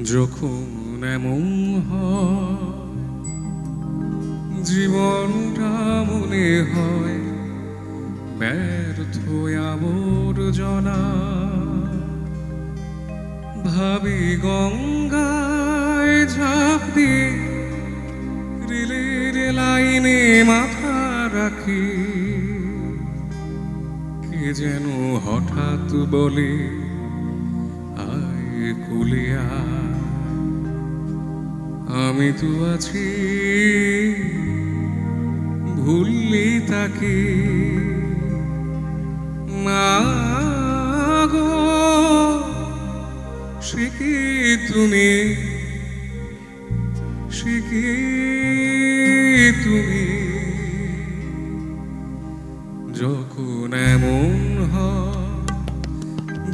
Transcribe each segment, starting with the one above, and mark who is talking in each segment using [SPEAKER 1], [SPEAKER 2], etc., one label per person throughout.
[SPEAKER 1] যখন এমন হয় জীবনটা মনে হয় ব্যর্থ আবর্জনা, ভাবি গঙ্গায় ঝাঁপ দিয়ে রেলের লাইনে মাথা রাখি, কে যেন হঠাৎ বলে আয় কুলিয়া, আমি তো আছি ভুললি তাকে না গো, সে কি তুমি, সে কি তুমি, যখন এমন হয়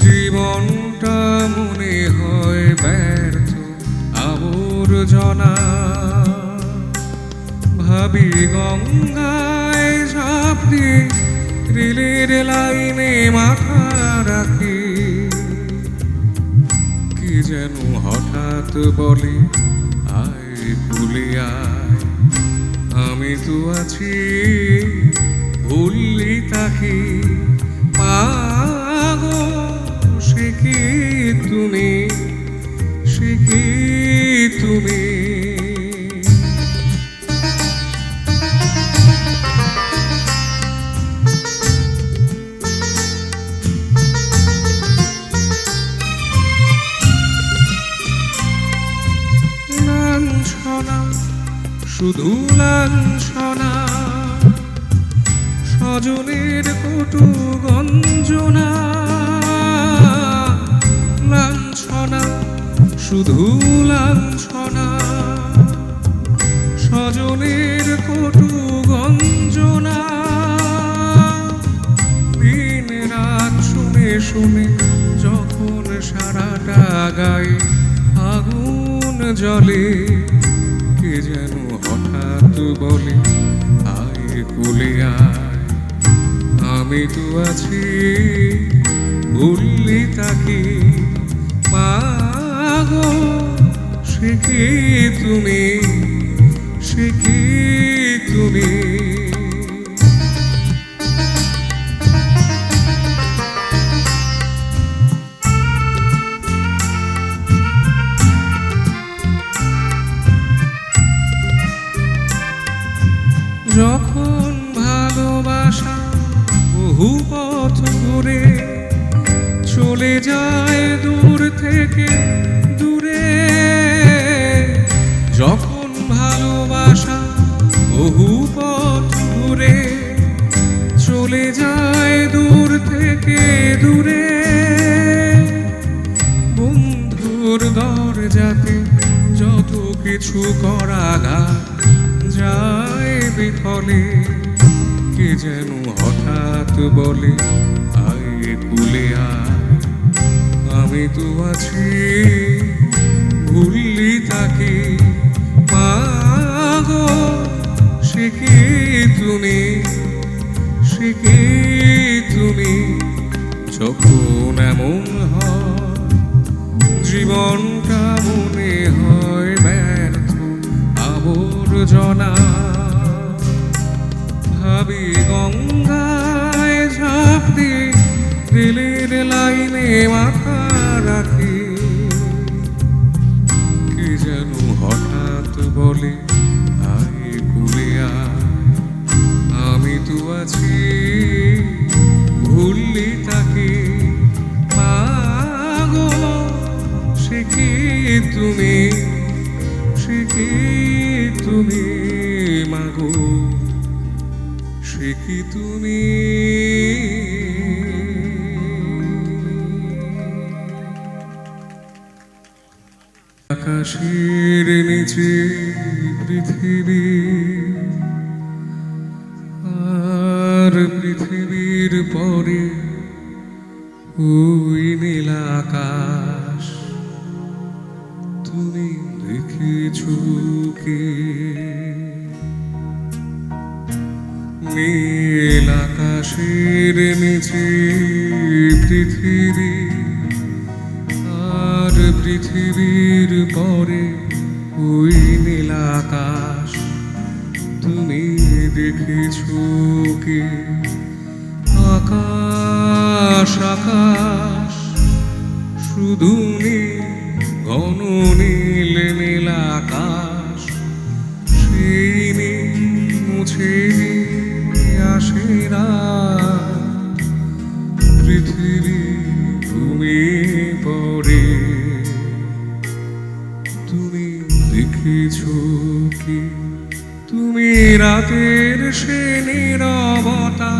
[SPEAKER 1] জীবনটা মনে হয় ব্যর্থ আবর্জনা, ভাবি গঙ্গায় ঝাঁপ দিয়ে রেলের লাইনে মাথা রাখি, কি যেন হঠাৎ বলে আয় কুলিয়ায়, আমি তো আছি ভুললি তাকে মাগো, সে কি তুমি, সে কি তুমি। লাঞ্ছনা শুধু লাঞ্ছনা, স্বজনের কটু গঞ্জনা, লাঞ্ছনা শুধু লাঞ্ছনা, স্বজনের কটু গঞ্জনা, দিন রাত শুনে শুনে যখন সারাটা গায়ে আগুন জ্বলে, কে যেন হঠাৎ বলে আয় কুলিয়ায়, আমি তো আছি ভুললি তাকে মাগো, সে কি তুমি, সে কি তুমি। যখন ভালোবাসা বহু পথ ঘুরে চলে যায় দূর থেকে দূরে, যখন ভালোবাসা বহু পথ ঘুরে চলে যায় দূর থেকে দূরে, বন্ধুর দরজাতে যত কিছু করাঘাত যায় বিফলে, কে যেন হঠাৎ বলে আয় কুলিয়ায়, আমি তো আছি ভুললি তাকে মাগো, সে কি তুমি, সে কি তুমি, যখন এমন হয় জীবনটা মনে হয় ব্যর্থ আবর্জনা, ভাবি গঙ্গায় ঝাঁপ দিয়ে রেলের লাইনে মাথা রাখি, কি যেন হঠাৎ বলে আয় কুলিয়ায়, আমি তো আছি ভুললি তাকে মাগো, সে কি তুমি, সে কি তুমি মাগো, সে কি তুমি। আকাশের নিচে পৃথিবী, আর পৃথিবীর পরে ওই নীল আকাশ, তুমি দেখেছো কি? নীল আকাশের নিচে পৃথিবী, আর পৃথিবীর পরে ওই নীল আকাশ তুমি দেখেছো কি? আকাশ আকাশ শুধু ঘন নীল নীল আকাশ, সেই নীল মুছে আসে না। পৃথিবী তুমি পরে তুমি দেখেছো কি? তুমি রাতের সে নীরবতা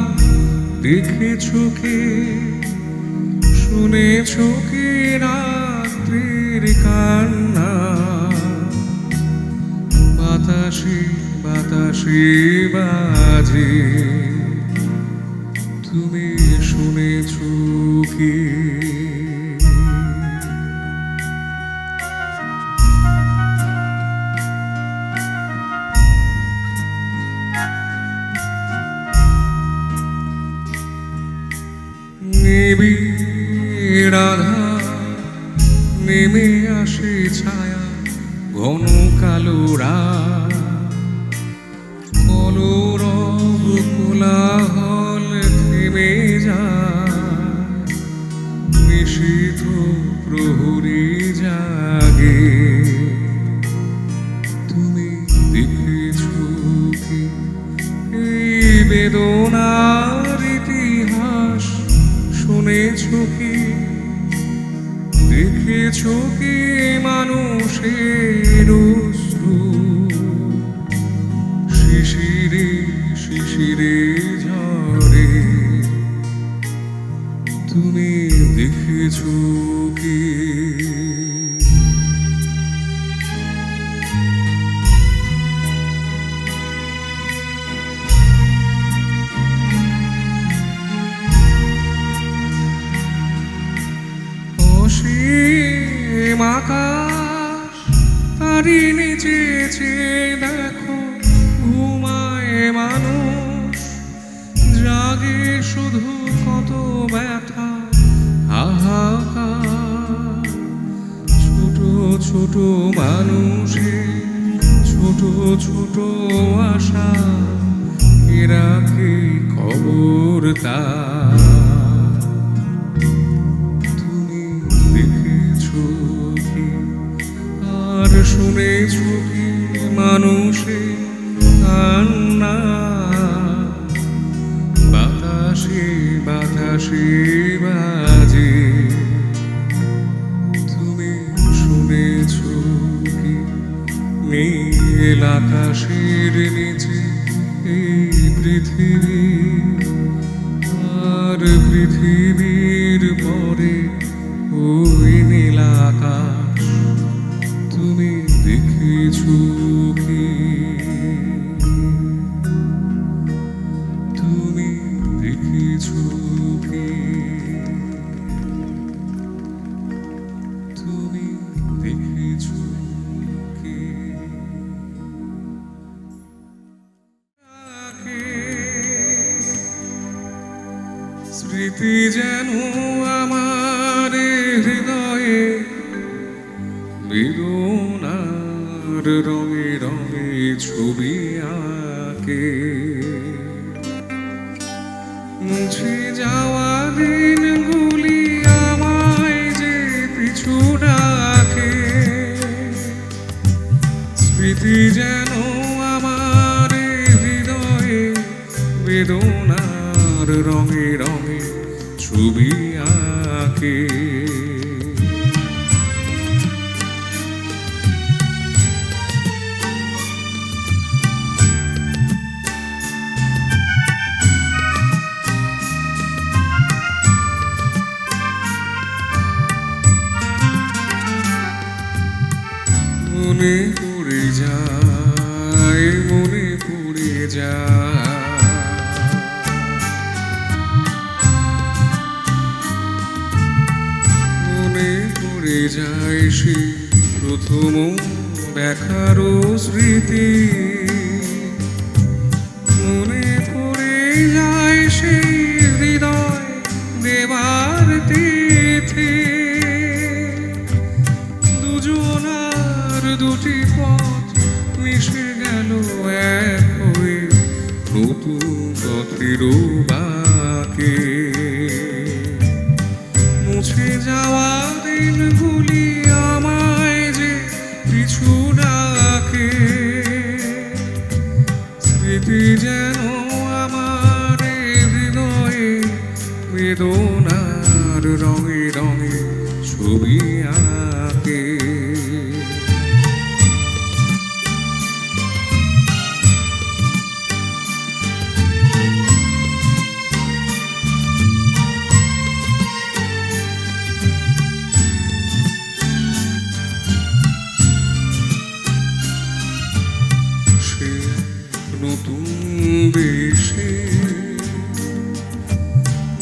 [SPEAKER 1] দেখেছো কি? শুনেছো কি রাত্রির কান্না? বাতাসে বাতাসে বাজে, তুমি শুনেছো কি? নিবিড় আধার নেমে আসে ছায়া, ঘন কালো রাত, কলরব কোলাহল থেমে যায়, নিশীথ প্রহরী জাগে। তুমি দেখেছো কি এই বেদনার ইতিহাস? শুনেছো কি? দেখেছো কি মানুষের অশ্রু শিশিরে শিশিরে ঝরে? তুমি দেখেছো কি? অসীম আকাশ তারই নিচে চেয়ে দেখো ঘুমায় মানুষ, জাগে শুধু কত ব্যথা হাহাকার। ছোট ছোট মানুষের ছোট ছোট আশা, এরা কি খবর তার? আর শুনেছো কি মানুষের কান্না? বাতাসে বাতাসে বাজে, তুমি শুনেছো কি? নীল আকাশের নিচে এই পৃথিবী, আর পৃথিবীর পরে ওই নীল আকাশ তুমি দেখেছো কি? তুমি দেখেছো কি? তুমি দেখেছো কি? স্মৃতি যেন আমার হৃদয়ে বেদনার রঙে রঙে ছবি আঁকে, মুছে যাওয়া দিনগুলি আমায় যে পিছু ডাকে। স্মৃতি যেন আমার হৃদয়ে বেদনার রঙে রঙে ছবি আঁকে। মনে পড়ে যায়, মনে পড়ে যায়, মনে পড়ে যায় সে প্রথম দেখারও স্মৃতি। মনে পড়ে যায় সেই হৃদয় দেবার তিথি, যোজনার দুটি পথ মিশে গেল এক হয়ে নতুন পথের বাঁকে। মুছে যাওয়া দিনগুলি আমায় যে পিছু ডাকে, স্মৃতি যেন আমার হৃদয়ে বেদনার রঙে রঙে ছবি আঁকে। সে নতুন দেশে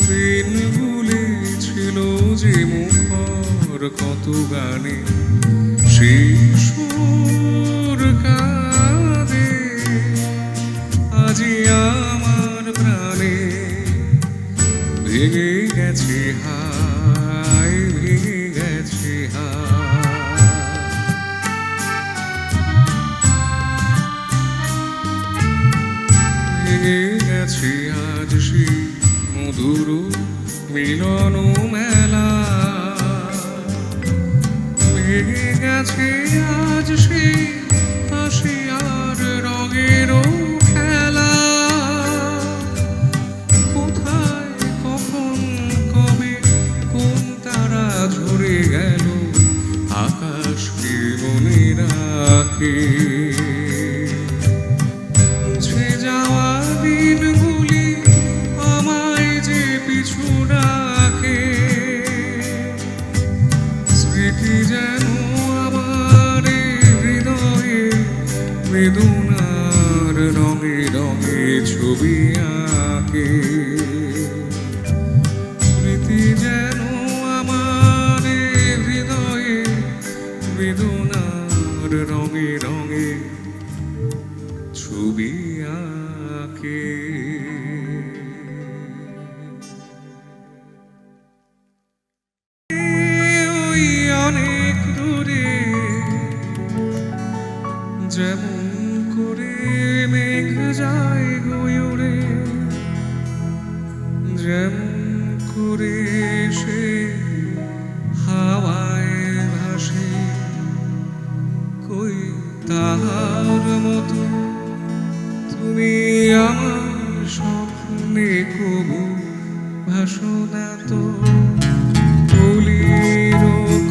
[SPEAKER 1] দিনগুলি ছিল যে মুখর কত গানে, সেই সুর কাঁদে আজি আমার প্রাণে। ভেঙে গেছে হায়, ভেঙে গেছে হায়। ভেঙে গেছে আজ সেই মধুর মিলন মেলা, ভেঙে গেছে আজ সেই হাসি আর রঙের খেলা। কোথায় কখন কবে কোন তারা ঝরে গেল আকাশকে মনে রাখে। মুছে যাওয়া দিনগুলি আমায় যে পিছু ডাকে, স্মৃতি যেন আমার হৃদয়ে বেদনার রঙে রঙে ছবি আঁকে। স্মৃতি যেন আমার হৃদয়ে বেদনার রঙে রঙে ছবি আঁকে। ওই অনেক দূরে যেমন করে মেঘ যায় গয়ুরে, যেমন করে সে হাওয়ায় ভাসে, কই তাহার মতো তুমি আমার স্বপ্নে কবু ভাসো না তো। কলির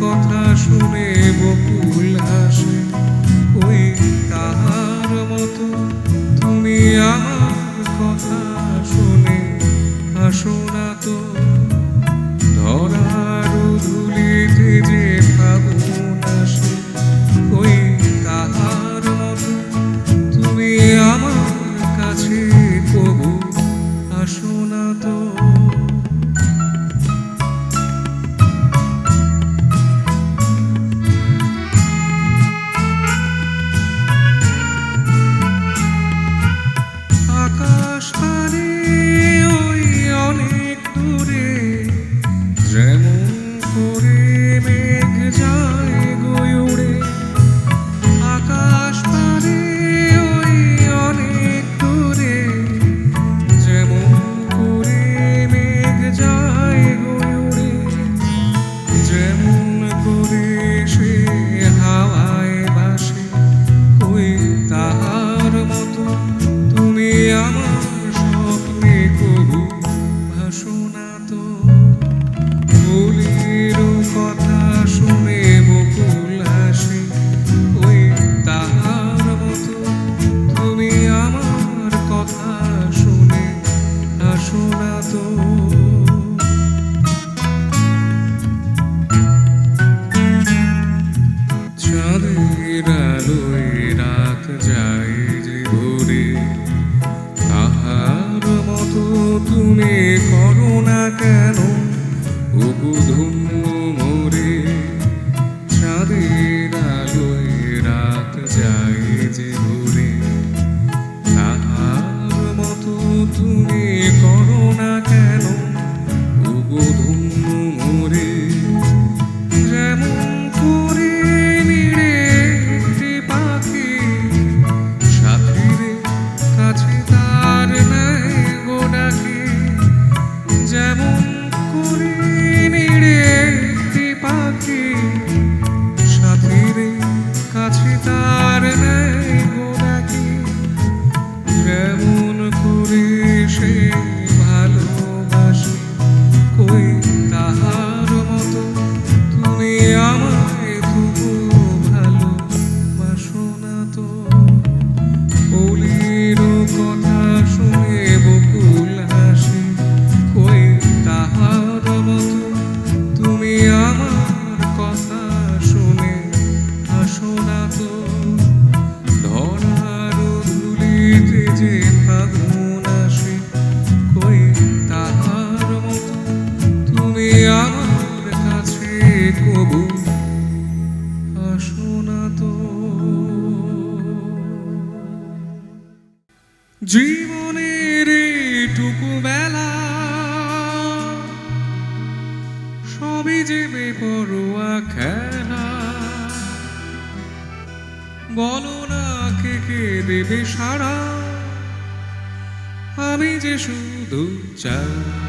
[SPEAKER 1] কথা শুনে বকুল হাসে, কই তাহার মতো তুমি আমার কথা শুনে হাসো না তো। ধরার ধুলিতে যে ফাগুন আসে, কই তাহার মতো তুমি আমার কাছে কবু আসো না তো। আকাশ পানে ওই অনেক দূরে যেমন করে মেঘ যায় গয়ুরে। আকাশ পানে ওই অনেক দূরে যেমন করে মেঘ যায় গয়ুরে, যেমন করে সে হাওয়ায় ভাসে, কই তাহার মতো তুমি আমার স্বপ্নে কবু ভাসো না তো। কলির কথা শুনে বকুল হাসে, কই তাহার মতো তুমি আমার কথা শুনে হাসো না তো। চাঁদের আলোয় রাত যায় যে ভোরে, তাহার মতো তুমি করো না কেন ওগো ধন্য মোরে। চাঁদের আলোয় রাত যায় যে ভোরে, তাহার মতো তুমি করো না কেন ওগো ধন্য মোরে। যেমন করে না তো জীবনের এইটুকু বেলা সবই যে বেপরোয়া খেলা বলো না কে কে দেবে সারা আমি যে শুধু চাই